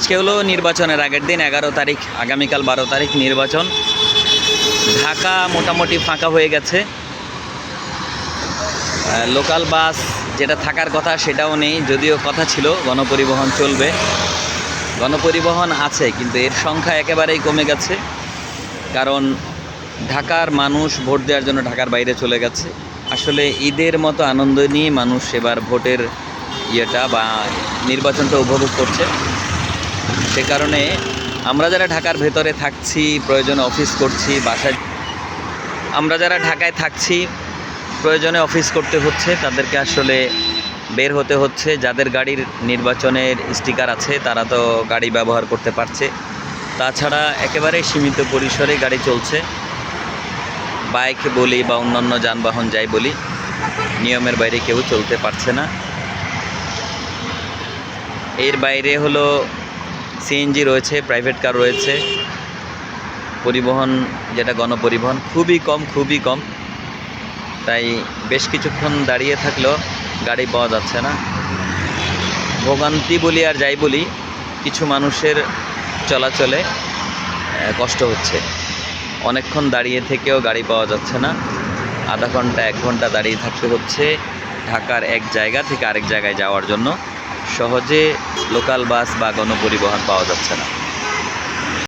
আজকে হলো নির্বাচনের আগের দিন 11 তারিখ, আগামীকাল 12 তারিখ নির্বাচন। ঢাকা মোটামুটি ফাঁকা হয়ে গেছে। লোকাল বাস যেটা থাকার কথা সেটাও নেই, যদিও কথা ছিল গণপরিবহন চলবে। গণপরিবহন আছে কিন্তু এর সংখ্যা একেবারেই কমে গেছে, কারণ ঢাকার মানুষ ভোট দেওয়ার জন্য ঢাকার বাইরে চলে গেছে। আসলে ঈদের মতো আনন্দ নিয়ে মানুষ এবার ভোটের ইয়েটা বা নির্বাচনটা উপভোগ করছে। সে কারণে আমরা যারা ঢাকার ভেতরে থাকছি, প্রয়োজনে অফিস করছি, বাসায় আমরা যারা ঢাকায় থাকছি প্রয়োজনে অফিস করতে হচ্ছে, তাদেরকে আসলে বের হতে হচ্ছে। যাদের গাড়ির নির্বাচনের স্টিকার আছে তারা তো গাড়ি ব্যবহার করতে পারছে, তাছাড়া একেবারে সীমিত পরিসরে গাড়ি চলছে। বাইক বলি বা অন্যান্য যানবাহন যাই বলি, নিয়মের বাইরে কেউ চলতে পারছে না। এর বাইরে হলো সিএনজি রয়েছে, প্রাইভেট কার রয়েছে, পরিবহন যেটা গণপরিবহন খুবই কম। তাই বেশ কিছুক্ষণ দাঁড়িয়ে থাকলেও গাড়ি পাওয়া যাচ্ছে না। ভোগান্তি বলি আর যাই বলি, কিছু মানুষের চলাচলে কষ্ট হচ্ছে। অনেকক্ষণ দাঁড়িয়ে থেকেও গাড়ি পাওয়া যাচ্ছে না, আধা ঘন্টা 1 ঘন্টা দাঁড়িয়ে থাকতে হচ্ছে ঢাকার এক জায়গা থেকে আরেক জায়গায় যাওয়ার জন্য। সহজে লোকাল বাস বা গণপরিবহন পাওয়া যাচ্ছে না।